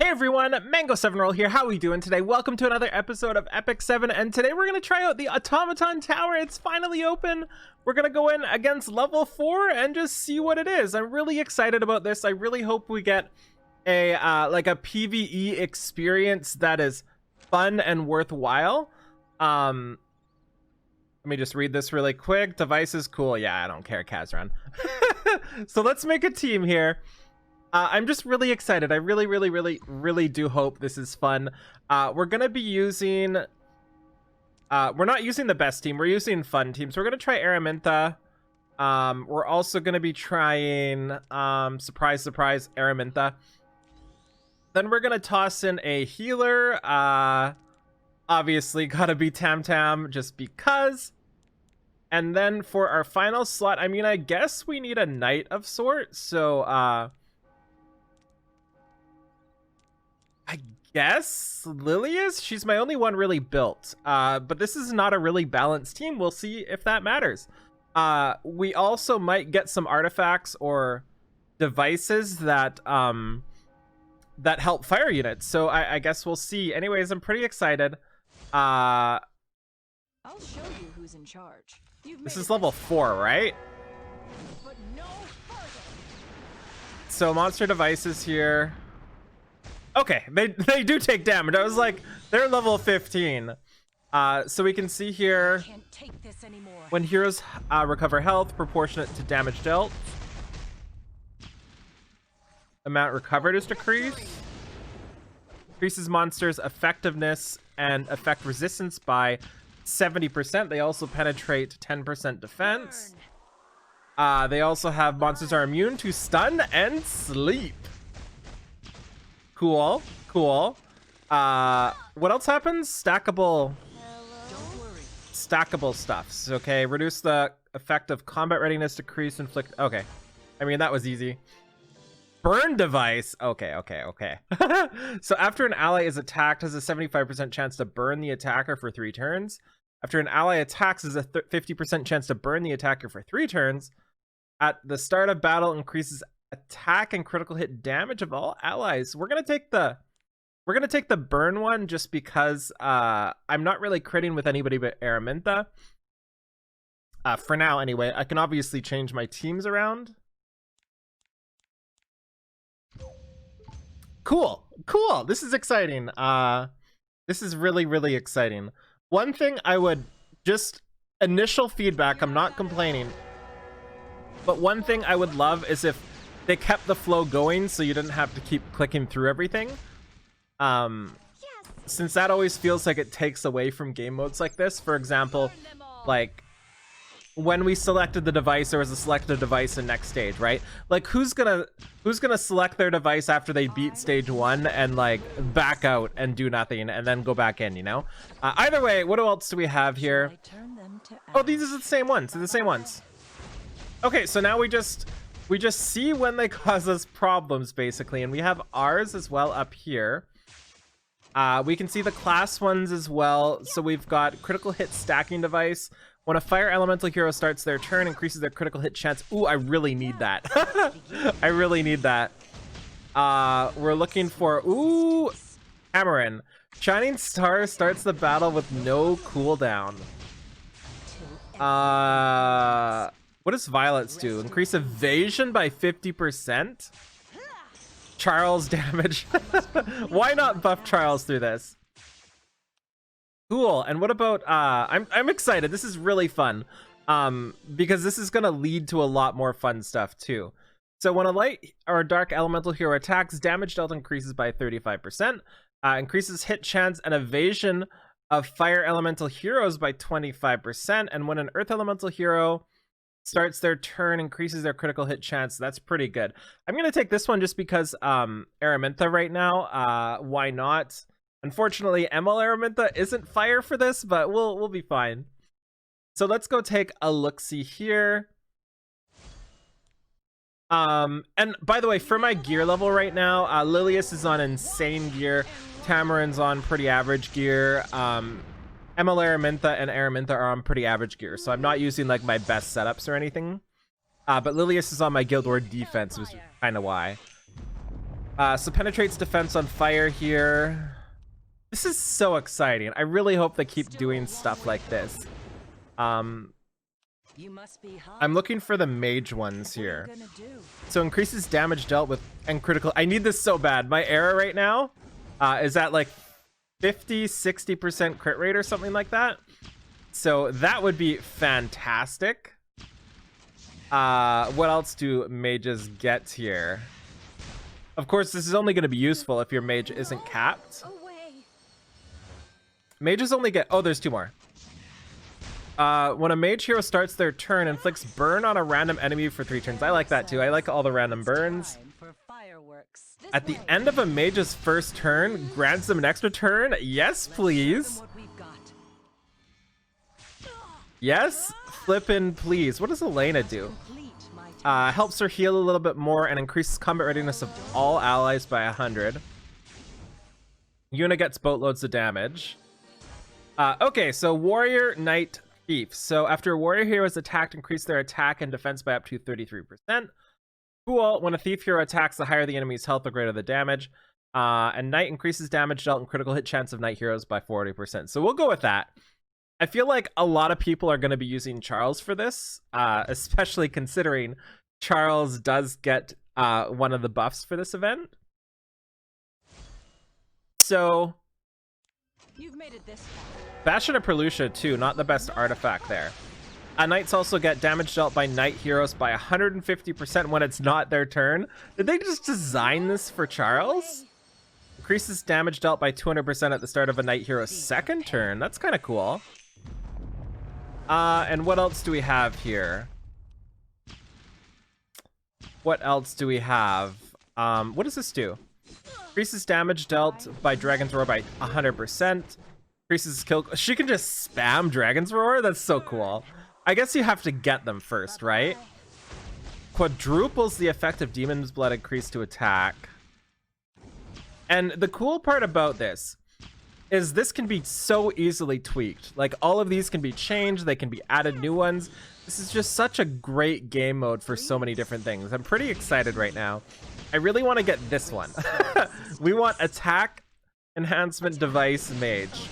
Hey everyone, Mango7Roll here. How are we doing today? Welcome to another episode of Epic 7, and today we're going to try out the Automaton Tower. It's finally open. We're going to go in against level 4 and just see what it is. I'm really excited about this. I really hope we get a like a PvE experience that is fun and worthwhile. Let me just read this really quick. Devices, cool. Yeah, I don't care, Kazran. So let's make a team here. I'm just really excited. I really do hope this is fun. We're gonna be using we're not using the best team, we're using fun teams. We're gonna try Araminta. We're also gonna be trying surprise Araminta. Then we're gonna toss in a healer. Obviously gotta be Tam Tam just because. And then for our final slot, I mean, I guess we need a knight of sorts. So I guess Lilius, she's my only one really built. But this is not a really balanced team. We'll see if that matters. We also might get some artifacts or devices that that help fire units. So I guess we'll see. Anyways, I'm pretty excited. I'll show you who's in charge. This is level 4, right? But no further. So monster devices here. Okay, they do take damage. I was like, they're level 15. So we can see here, Can't take this anymore. when heroes recover health proportionate to damage dealt, amount recovered is decreased. Increases monsters' effectiveness and effect resistance by 70%. They also penetrate 10% defense. They also have monsters are immune to stun and sleep. Cool. What else happens? Stackable stuffs. Okay, reduce the effect of combat readiness, decrease inflict. Okay, I mean that was easy. Burn device. Okay. So after an ally is attacked, has a 75% chance to burn the attacker for 3 turns. After an ally attacks, has a 50% chance to burn the attacker for 3 turns. At the start of battle, increases attack and critical hit damage of all allies. We're gonna take the burn one just because I'm not really critting with anybody but Araminta. For now, anyway. I can obviously change my teams around. Cool. This is exciting. This is really exciting. One thing I would just initial feedback, I'm not complaining, but one thing I would love is if they kept the flow going so you didn't have to keep clicking through everything. Since that always feels like it takes away from game modes like this. For example, like when we selected the device, there was a selected device in next stage, right? Like who's gonna select their device after they beat stage 1 and like back out and do nothing and then go back in, you know? Either way, what else do we have here? Oh, these are the same ones. They're the same ones. Okay, so now we just see when they cause us problems, basically, and we have ours as well up here. We can see the class ones as well. So we've got critical hit stacking device. When a fire elemental hero starts their turn, increases their critical hit chance. Ooh, I really need that. I really need that. We're looking for, ooh, Amarin. Shining Star starts the battle with no cooldown. What does Violets do? Increase evasion by 50%? Charles damage. Why not buff Charles through this? Cool. And what about I'm excited. This is really fun. Because this is gonna lead to a lot more fun stuff too. So when a light or dark elemental hero attacks, damage dealt increases by 35%. Increases hit chance and evasion of fire elemental heroes by 25%. And when an earth elemental hero starts their turn, increases their critical hit chance. That's pretty good. I'm gonna take this one just because Araminta right now. Why not? Unfortunately, ML Araminta isn't fire for this, but we'll be fine. So let's go take a look-see here. And by the way, for my gear level right now, Lilius is on insane gear. Tamarin's on pretty average gear. ML Araminta and Araminta are on pretty average gear, so I'm not using like my best setups or anything. But Lilius is on my Guild War defense, which is kind of why. So penetrates defense on fire here. This is so exciting. I really hope they keep doing stuff like this. I'm looking for the mage ones here. So increases damage dealt with and critical. I need this so bad. My arrow right now is at like 50-60% crit rate or something like that. So that would be fantastic. What else do mages get here? Of course, this is only going to be useful if your mage isn't capped. Mages only get... Oh, there's 2 more. When a mage hero starts their turn, inflicts burn on a random enemy for 3 turns. I like that too. I like all the random burns. At the end of a mage's first turn, grants them an extra turn. Yes, please. Yes, flippin' please. What does Elena do? Helps her heal a little bit more and increases combat readiness of all allies by 100. Yuna gets boatloads of damage. Okay, so warrior, knight, thief. So after a warrior hero is attacked, increase their attack and defense by up to 33%. Cool. When a thief hero attacks, the higher the enemy's health, the greater the damage. And knight increases damage dealt and critical hit chance of knight heroes by 40%. So we'll go with that. I feel like a lot of people are going to be using Charles for this, especially considering Charles does get one of the buffs for this event. So, you've made it this far. Bastion of Perlucia too, not the best artifact there. Knights also get damage dealt by knight heroes by 150% when it's not their turn. Did they just design this for Charles? Increases damage dealt by 200% at the start of a knight hero's second turn. That's kind of cool. And what else do we have here? What else do we have? What does this do? Increases damage dealt by Dragon's Roar by 100%. Increases kill... She can just spam Dragon's Roar? That's so cool. I guess you have to get them first, right? Quadruples the effect of Demon's Blood increase to attack. And the cool part about this is this can be so easily tweaked. Like, all of these can be changed. They can be added new ones. This is just such a great game mode for so many different things. I'm pretty excited right now. I really want to get this one. We want attack enhancement device mage.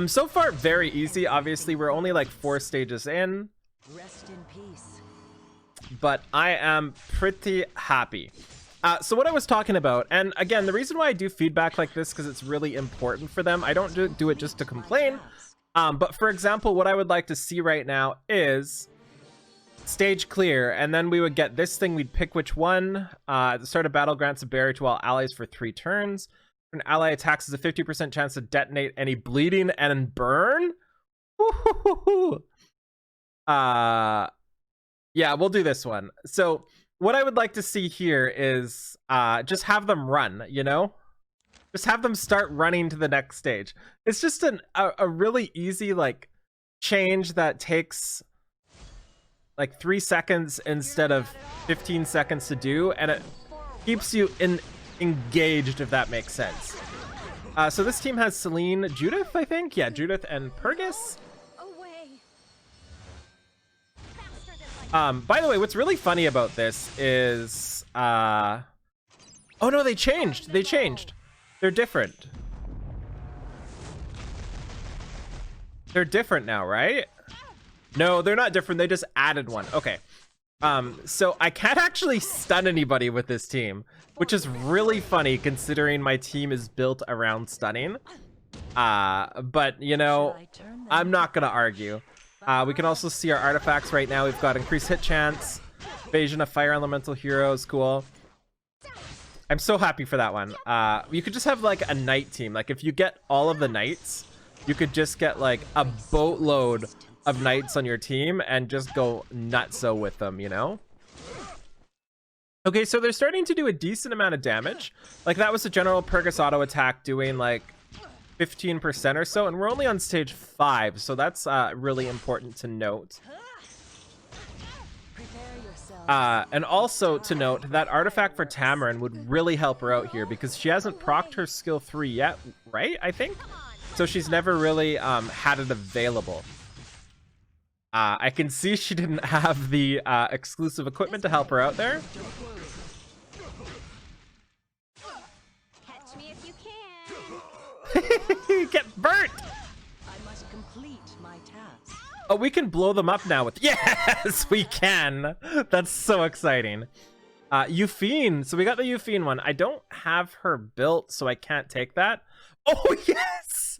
So far very easy. Obviously, we're only like 4 stages in. Rest in peace. But I am pretty happy. So what I was talking about, and again, the reason why I do feedback like this because it's really important for them. I don't do it just to complain. But for example, what I would like to see right now is stage clear, and then we would get this thing. We'd pick which one. At the start of battle, grants a barrier to all allies for 3 turns. An ally attacks has a 50% chance to detonate any bleeding and burn. Yeah, we'll do this one. So what I would like to see here is just have them run, you know? Just have them start running to the next stage. It's just a really easy like change that takes like 3 seconds instead of 15 seconds to do, and it keeps you engaged, if that makes sense. So this team has Celine, Judith, I think. Yeah, Judith and Purgus. By the way, what's really funny about this is oh no, they changed. They're different. They're different now, right? No, they're not different. They just added one. Okay. So I can't actually stun anybody with this team, which is really funny considering my team is built around stunning. But you know, I'm not gonna argue. We can also see our artifacts right now. We've got increased hit chance, evasion of fire elemental heroes. Cool. I'm so happy for that one. You could just have like a knight team. Like if you get all of the knights, you could just get like a boatload of knights on your team and just go nutso with them, you know? Okay, so they're starting to do a decent amount of damage. Like that was a general Purgus auto attack doing like 15% or so, and we're only on stage 5, so that's really important to note. And also to note that artifact for Tamarin would really help her out here because she hasn't procced her skill 3 yet, right? I think so. She's never really had it available. I can see she didn't have the exclusive equipment to help her out there. Get burnt! I must complete my task. Oh, we can blow them up now with... Yes, we can! That's so exciting. Euphine. So we got the Euphine one. I don't have her built, so I can't take that. Oh, yes!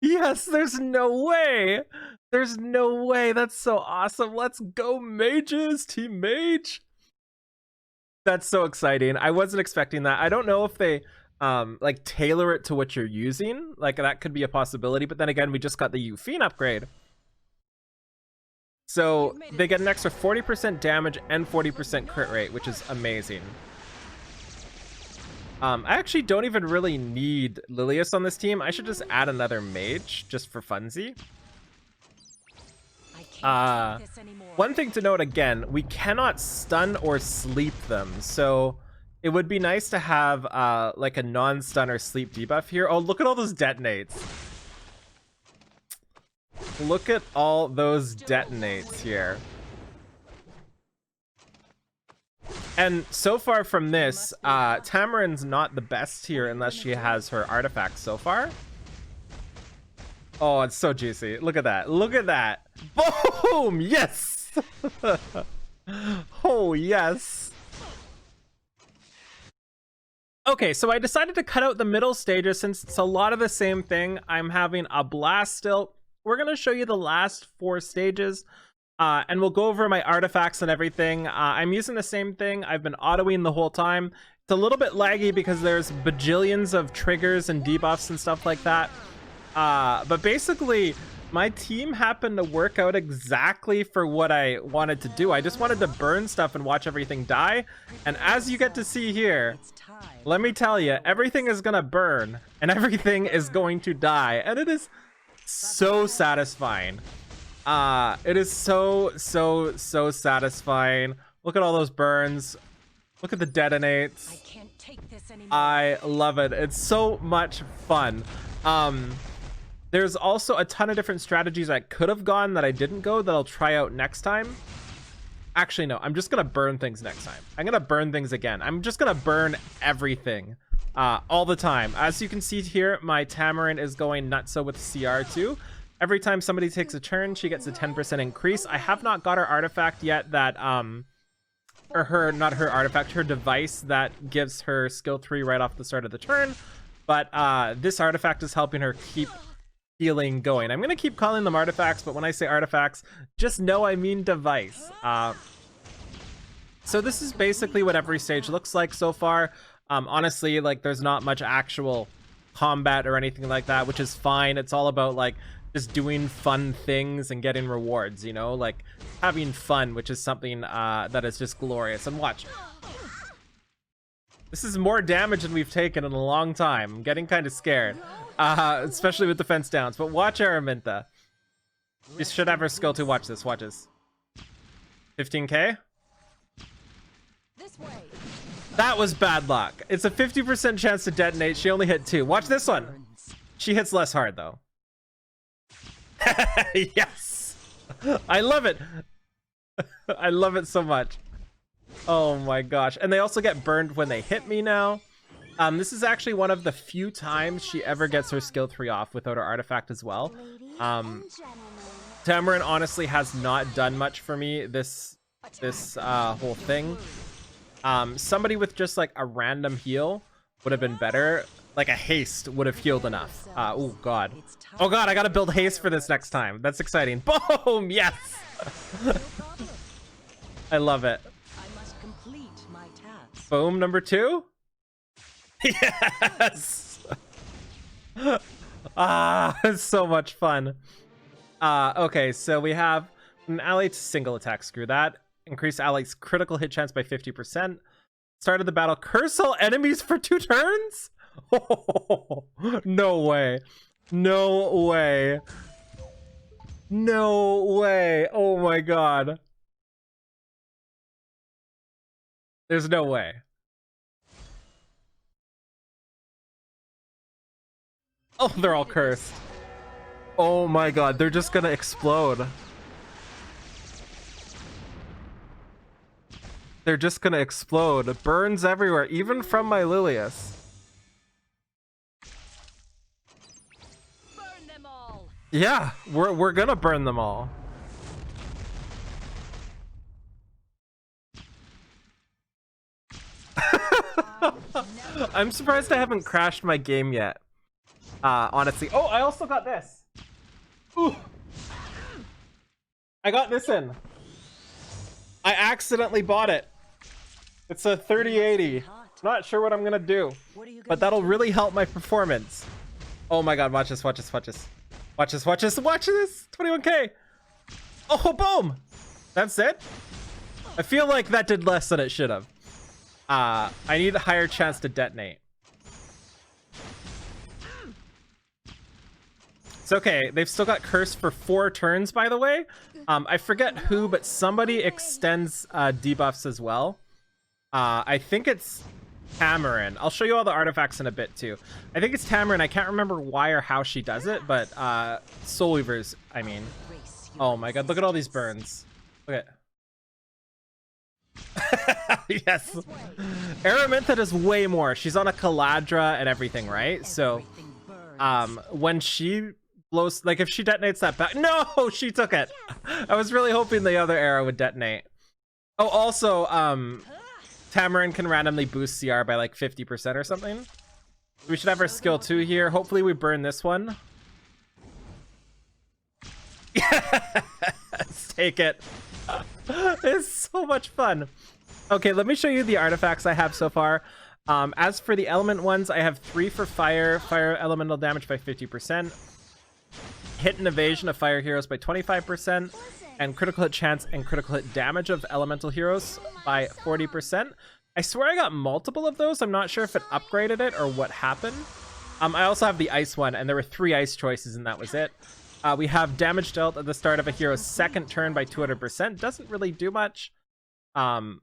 Yes, there's no way! There's no way. That's so awesome. Let's go, mages! Team Mage! That's so exciting. I wasn't expecting that. I don't know if they like tailor it to what you're using. Like that could be a possibility, but then again, we just got the Euphine upgrade. So they get an extra 40% damage and 40% crit rate, which is amazing. I actually don't even really need Lilius on this team. I should just add another mage just for funsie. One thing to note again, we cannot stun or sleep them. So it would be nice to have like a non-stun or sleep debuff here. Oh, look at all those detonates. Look at all those detonates here. And so far from this, Tamarin's not the best here unless she has her artifacts so far. Oh, it's so juicy. Look at that. Look at that. Boom! Yes! Oh, yes. Okay, so I decided to cut out the middle stages since it's a lot of the same thing. I'm having a blast still. We're going to show you the last 4 stages. And we'll go over my artifacts and everything. I'm using the same thing. I've been autoing the whole time. It's a little bit laggy because there's bajillions of triggers and debuffs and stuff like that. But basically, my team happened to work out exactly for what I wanted to do. I just wanted to burn stuff and watch everything die. And as you get to see here, let me tell you, everything is going to burn and everything is going to die. And it is so satisfying. It is so satisfying. Look at all those burns. Look at the detonates. I can't take this anymore. I love it. It's so much fun. There's also a ton of different strategies I could have gone that I didn't go that I'll try out next time. Actually, no, I'm just gonna burn things next time. I'm gonna burn things again. I'm just gonna burn everything all the time. As you can see here, my Tamarin is going nutso with CR2. Every time somebody takes a turn, she gets a 10% increase. I have not got her artifact yet that, or her, not her artifact, her device that gives her skill 3 right off the start of the turn. But this artifact is helping her keep healing going. I'm going to keep calling them artifacts, but when I say artifacts, just know I mean device. So this is basically what every stage looks like so far. Honestly, like there's not much actual combat or anything like that, which is fine. It's all about like just doing fun things and getting rewards, you know, like having fun, which is something that is just glorious. And watch, this is more damage than we've taken in a long time. I'm getting kind of scared, especially with defense downs. But watch Araminta. She should have her skill to watch this. Watch this. 15k. This way. That was bad luck. It's a 50% chance to detonate. She only hit 2. Watch this one. She hits less hard though. Yes, I love it. I love it so much. Oh my gosh. And they also get burned when they hit me now. This is actually one of the few times she ever gets her skill 3 off without her artifact as well. Tamarin honestly has not done much for me this whole thing. Somebody with just like a random heal would have been better. Like a haste would have healed enough. Oh god. Oh god, I gotta build haste for this next time. That's exciting. Boom! Yes! I love it. I must complete my task. Boom, number 2. Yes! It's so much fun. Okay, so we have an ally to single attack. Screw that. Increase ally's critical hit chance by 50%. Start of the battle. Curse all enemies for 2 turns? Oh, no way. No way. No way. Oh my god. There's no way. Oh, they're all cursed. Oh my god, they're just gonna explode. They're just gonna explode. Burns everywhere, even from my Lilius. Yeah, we're gonna burn them all. I'm surprised I haven't crashed my game yet. Honestly. Oh, I also got this. Ooh. I got this in. I accidentally bought it. It's a 3080. Not sure what I'm gonna do, but that'll really help my performance. Oh my god, watch this, watch this, watch this. Watch this, watch this, watch this! 21k! Oh, boom! That's it? I feel like that did less than it should have. I need a higher chance to detonate. It's okay. They've still got curse for 4 turns, by the way. I forget who, but somebody extends debuffs as well. I think it's Tamarin. I'll show you all the artifacts in a bit too. I think it's Tamarin. I can't remember why or how she does it, but Soul Weavers, I mean. Oh my god, look at all these burns. Look at yes. Araminta does way more. She's on a Caladra and everything, right? So when she blows, like if she detonates that back, no, she took it. I was really hoping the other arrow would detonate. Oh, also Tamarin can randomly boost CR by like 50% or something. We should have our skill 2 here. Hopefully we burn this one. Yes, take it. It's so much fun. Okay, let me show you the artifacts I have so far. As for the element ones, I have 3 for fire elemental damage by 50%, hit and evasion of fire heroes by 25%, and critical hit chance and critical hit damage of elemental heroes by 40%. I swear I got multiple of those. I'm not sure if it upgraded it or what happened. I also have the ice one, and there were 3 ice choices, and that was it. We have damage dealt at the start of a hero's 2nd turn by 200%. Doesn't really do much. Oh.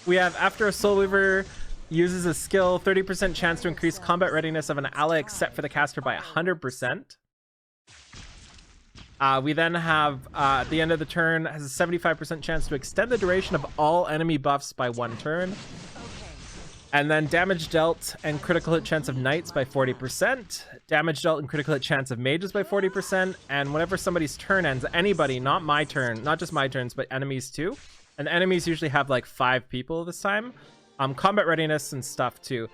We have after a Soul Weaver uses a skill, 30% chance to increase combat readiness of an ally except for the caster by 100%. We then have at the end of the turn has a 75% chance to extend the duration of all enemy buffs by 1 turn. And then damage dealt and critical hit chance of knights by 40%. Damage dealt and critical hit chance of mages by 40%. And whenever somebody's turn ends, anybody, not my turn, not just my turns, but enemies too. And enemies usually have like 5 people this time. Combat readiness and stuff too.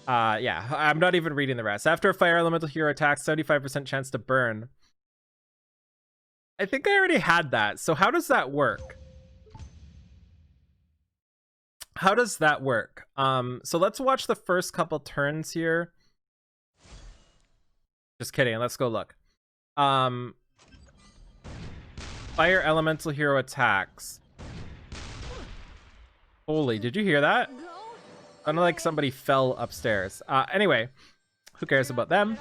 Yeah, I'm not even reading the rest. After a fire elemental hero attacks, 75% chance to burn. I think I already had that. So how does that work? How does that work? So let's watch the first couple turns here. Just kidding. Let's go look. Fire elemental hero attacks. Holy, did you hear that? Sounded like somebody fell upstairs. Anyway, who cares about them?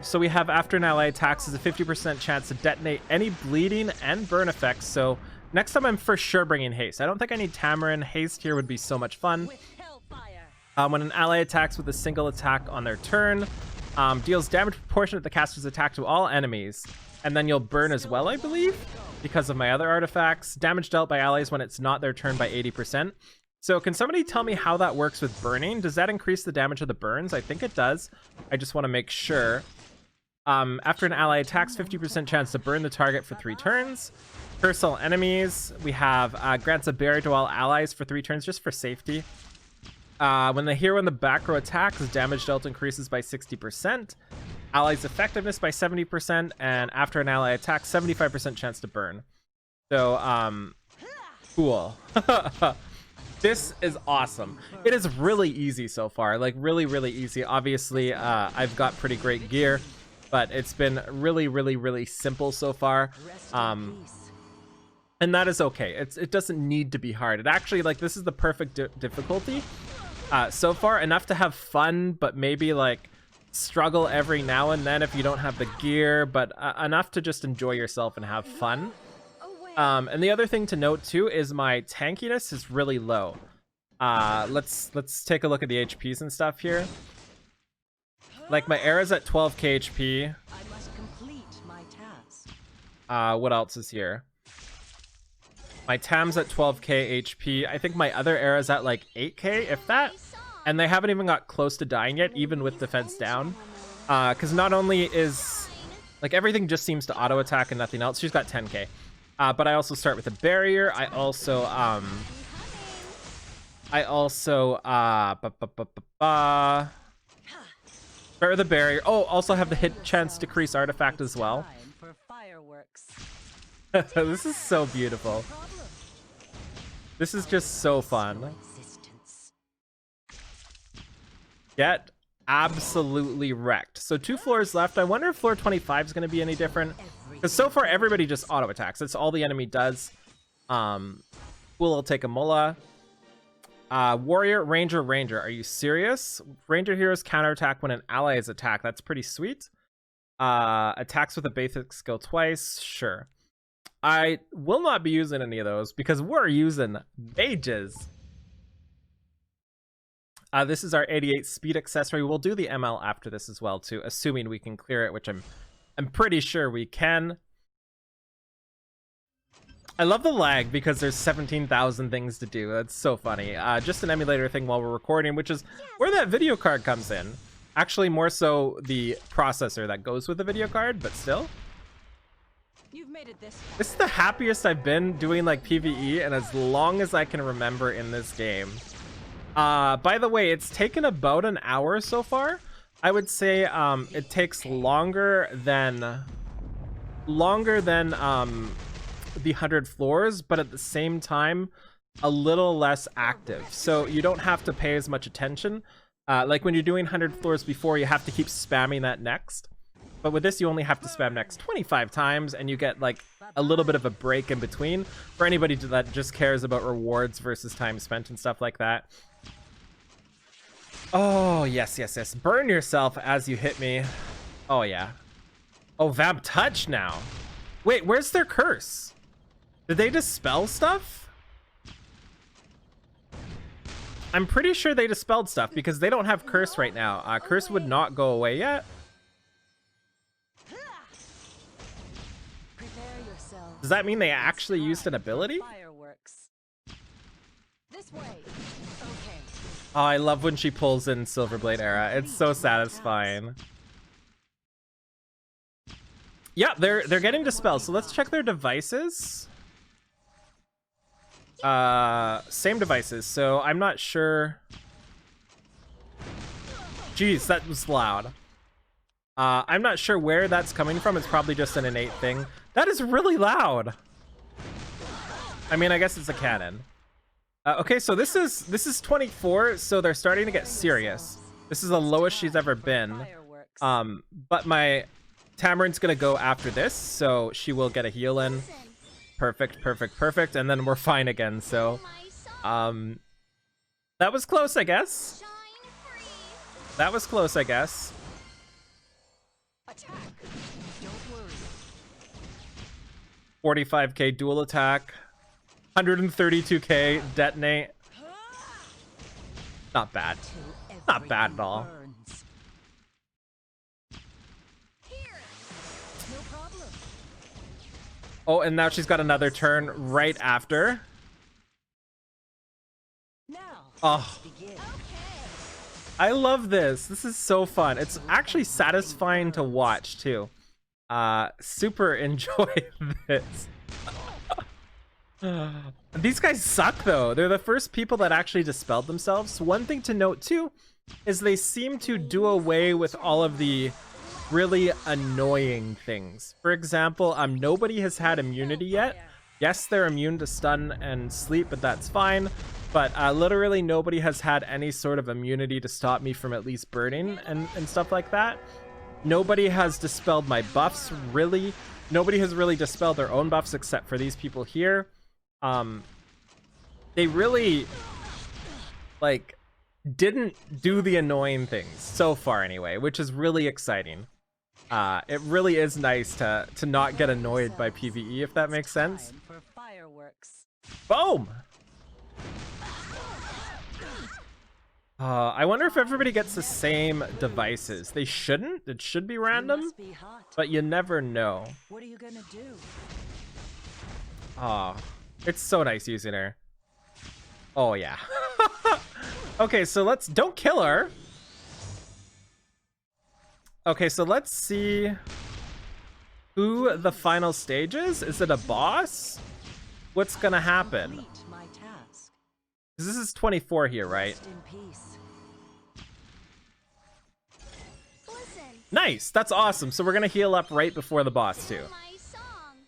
So we have after an ally attacks is a 50% chance to detonate any bleeding and burn effects. So next time I'm for sure bringing haste. I don't think I need Tamarin. Haste here would be so much fun. When an ally attacks with a single attack on their turn, deals damage proportionate to the caster's attack to all enemies. And then you'll burn as well, I believe, because of my other artifacts. Damage dealt by allies when it's not their turn by 80%. So can somebody tell me how that works with burning? Does that increase the damage of the burns? I think it does. I just want to make sure. After an ally attacks, 50% chance to burn the target for 3 turns. Personal enemies, we have grants a barrier to all allies for 3 turns just for safety. When the hero in the back row attacks, damage dealt increases by 60%. Allies effectiveness by 70%, and after an ally attacks, 75% chance to burn. So, cool. This is awesome. It is really easy so far, like really, really easy. Obviously, I've got pretty great gear, but it's been really, really, really simple so far. And that is okay. It doesn't need to be hard. It actually, like, this is the perfect difficulty so far. Enough to have fun, but maybe like struggle every now and then if you don't have the gear, but enough to just enjoy yourself and have fun. And the other thing to note too is my tankiness is really low. Let's take a look at the HPs and stuff here. Like my Era's at 12k HP. What else is here? My Tam's at 12k HP. I think my other Era's at like 8k, if that. And they haven't even got close to dying yet, even with defense down. Because not only is like everything just seems to auto attack and nothing else. She's got 10k. But I also start with a barrier. I also start with a barrier. Oh, also have the hit chance decrease artifact as well. This is so beautiful. This is just so fun. Get absolutely wrecked. So 2 floors left. I wonder if floor 25 is going to be any different. Because so far everybody just auto attacks. That's all the enemy does. Cool, I'll take a Mullah. Warrior, Ranger, Ranger. Are you serious? Ranger heroes counterattack when an ally is attacked. That's pretty sweet. Attacks with a basic skill twice. Sure. I will not be using any of those because we're using mages. This is our 88 speed accessory. We'll do the ML after this as well too, assuming we can clear it, which I'm pretty sure we can. I love the lag because there's 17,000 things to do. That's so funny. Just an emulator thing while we're recording, which is where that video card comes in. Actually, more so the processor that goes with the video card, but still. You've made it this far. This is the happiest I've been doing like PvE and as long as I can remember in this game. By the way, it's taken about an hour so far. I would say it takes longer than the 100 floors, but at the same time a little less active, so you don't have to pay as much attention. Like when you're doing 100 floors before, you have to keep spamming that next, but with this you only have to spam next 25 times and you get like a little bit of a break in between for anybody that just cares about rewards versus time spent and stuff like that. Oh yes, yes, yes. Burn yourself as you hit me. Oh yeah. Oh, Vamp Touch now. Wait, where's their curse? Did they dispel stuff? I'm pretty sure they dispelled stuff because they don't have curse right now. Curse would not go away yet. Does that mean they actually used an ability? This way. Okay. Oh, I love when she pulls in Silverblade Era. It's so satisfying. Yeah, they're getting dispelled. So let's check their devices. Same devices. So I'm not sure. Jeez, that was loud. I'm not sure where that's coming from. It's probably just an innate thing. That is really loud. I mean, I guess it's a cannon. Okay, so this is 24, so they're starting to get serious. This is the lowest she's ever been. But my Tamarin's gonna go after this, so she will get a heal in. Perfect, perfect, perfect, and then we're fine again, so that was close, I guess. That was close, I guess. 45k dual attack. 132k detonate. Not bad. Not bad at all. Oh, and now she's got another turn right after. Oh, I love this. This is so fun. It's actually satisfying to watch too. Super enjoy this. These guys suck though. They're the first people that actually dispelled themselves. One thing to note too is they seem to do away with all of the really annoying things. For example, nobody has had immunity yet. Yes, they're immune to stun and sleep, but that's fine. But literally nobody has had any sort of immunity to stop me from at least burning and stuff like that. Nobody has dispelled my buffs, really. Nobody has really dispelled their own buffs except for these people here. They really like didn't do the annoying things so far anyway, which is really exciting. It really is nice to not get annoyed by PvE, if that makes sense. Boom! I wonder if everybody gets the same devices. They shouldn't. It should be random, but you never know. What are you gonna do? Oh, it's so nice using her. Oh yeah. Okay, so don't kill her. Okay, so let's see who the final stage is. Is it a boss? What's gonna happen? Complete my task. 'Cause this is 24 here, right? Rest in peace. Listen, Nice, that's awesome. So we're gonna heal up right before the boss too. my song.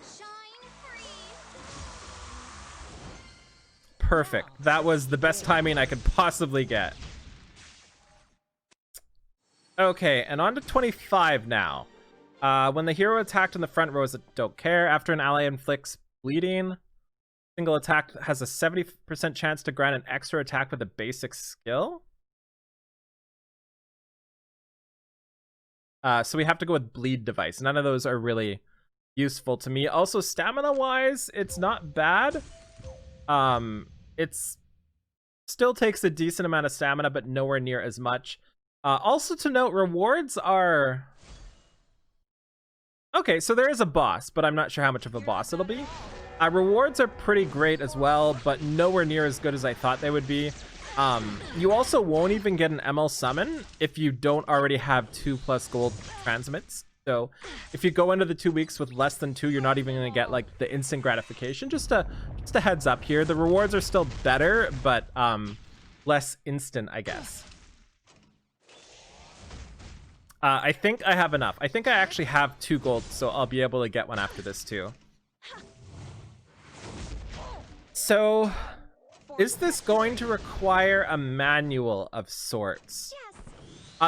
Shine free. Perfect. That was the best timing I could possibly get. Okay, and on to 25 now. When the hero attacked in the front rows that don't care, after an ally inflicts bleeding, single attack has a 70% chance to grant an extra attack with a basic skill. So we have to go with bleed device. None of those are really useful to me. Also, stamina-wise, it's not bad. It's still takes a decent amount of stamina, but nowhere near as much. Also to note, rewards are... Okay, so there is a boss, but I'm not sure how much of a boss it'll be. Rewards are pretty great as well, but nowhere near as good as I thought they would be. You also won't even get an ML summon if you don't already have 2+ gold transmits. So if you go into the 2 weeks with less than 2, you're not even going to get like the instant gratification. Just a heads up here. The rewards are still better, but less instant, I guess. I think I have enough. I think I actually have 2 gold, so I'll be able to get one after this too. So, is this going to require a manual of sorts?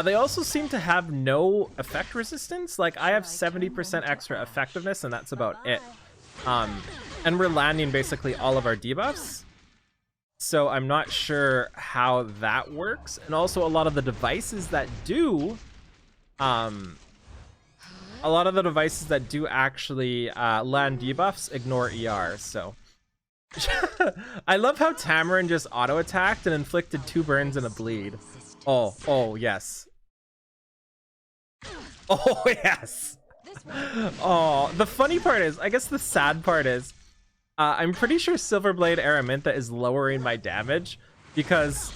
They also seem to have no effect resistance. Like, I have 70% extra effectiveness, and that's about it. And we're landing basically all of our debuffs. So I'm not sure how that works. And also a lot of the devices that do... a lot of the devices that do actually land debuffs ignore ER, so... I love how Tamarin just auto-attacked and inflicted 2 burns and a bleed. Oh, yes. Oh, yes! Oh, the funny part is, I guess the sad part is, I'm pretty sure Silverblade Araminta is lowering my damage, because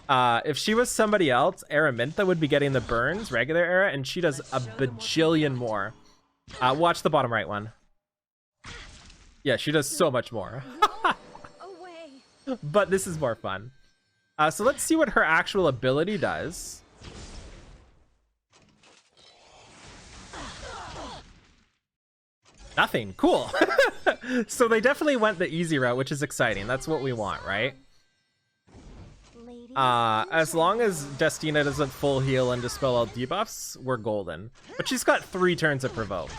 if she was somebody else, Araminta would be getting the burns, regular Era, and she does a bajillion more. Watch the bottom right one. Yeah, she does so much more. But this is more fun. So let's see what her actual ability does. Nothing. Cool. So they definitely went the easy route, which is exciting. That's what we want, right? As long as Destina doesn't full heal and dispel all debuffs, we're golden. But she's got 3 turns of provoke.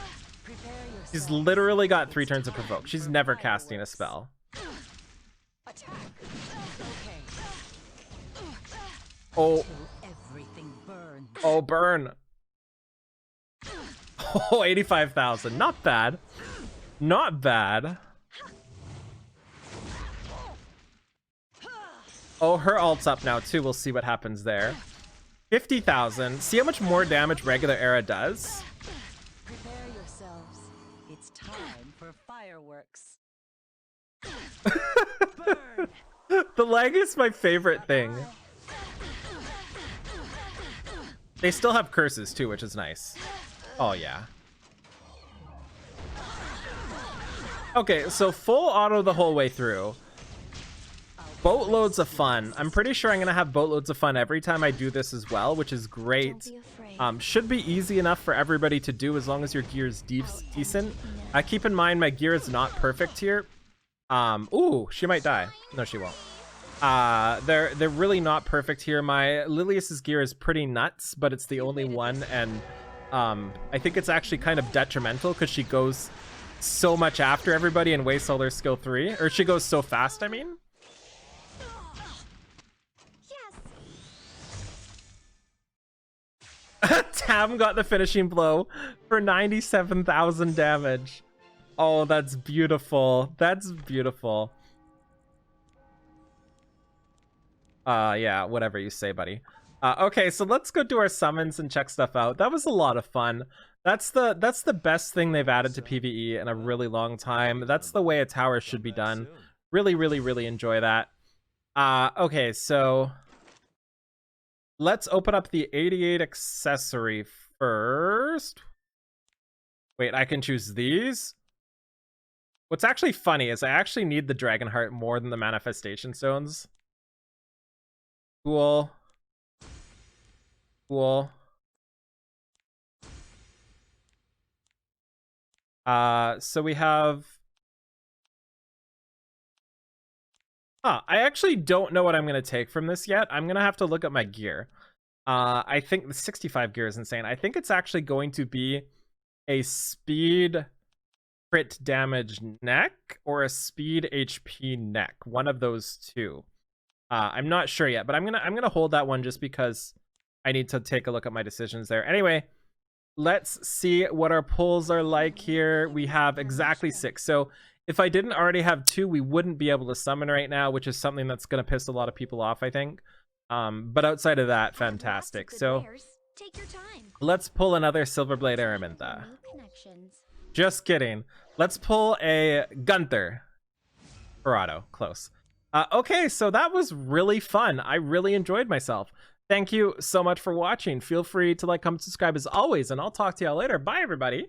She's literally got 3 turns of provoke. She's never casting a spell. Oh. Oh, burn. Oh, 85,000. Not bad. Not bad. Oh, her ult's up now, too. We'll see what happens there. 50,000. See how much more damage regular Era does? Prepare yourselves. It's time for fireworks. The leg is my favorite thing. They still have curses, too, which is nice. Oh, yeah. Okay, so full auto the whole way through. Boatloads of fun. I'm pretty sure I'm going to have boatloads of fun every time I do this as well, which is great. Should be easy enough for everybody to do as long as your gear is decent. Keep in mind, my gear is not perfect here. Ooh, she might die. No, she won't. They're really not perfect here. My Lilius's gear is pretty nuts, but it's the only one, and I think it's actually kind of detrimental because she goes so much after everybody and wastes all their skill 3. Or she goes so fast, I mean. Tam got the finishing blow for 97,000 damage. Oh, that's beautiful. That's beautiful. Yeah, whatever you say, buddy. Okay, so let's go do our summons and check stuff out. That was a lot of fun. That's the best thing they've added to PvE in a really long time. That's the way a tower should be done. Really, really, really enjoy that. Okay, so let's open up the 88 accessory first. Wait, I can choose these? What's actually funny is I actually need the Dragon Heart more than the Manifestation Stones. Cool. Cool. So we have... I actually don't know what I'm going to take from this yet. I'm going to have to look at my gear. I think the 65 gear is insane. I think it's actually going to be a speed crit damage neck or a speed HP neck. One of those two. I'm not sure yet, but I'm gonna hold that one just because I need to take a look at my decisions there. Anyway, let's see what our pulls are like here. We have exactly 6. So if I didn't already have 2, we wouldn't be able to summon right now, which is something that's gonna piss a lot of people off, I think. But outside of that, fantastic. So Take your time. let's pull another Silverblade Araminta. Just kidding. Let's pull a Gunther. Corrado, close. Okay, so that was really fun. I really enjoyed myself. Thank you so much for watching. Feel free to like, comment, subscribe as always, and I'll talk to y'all later. Bye, everybody.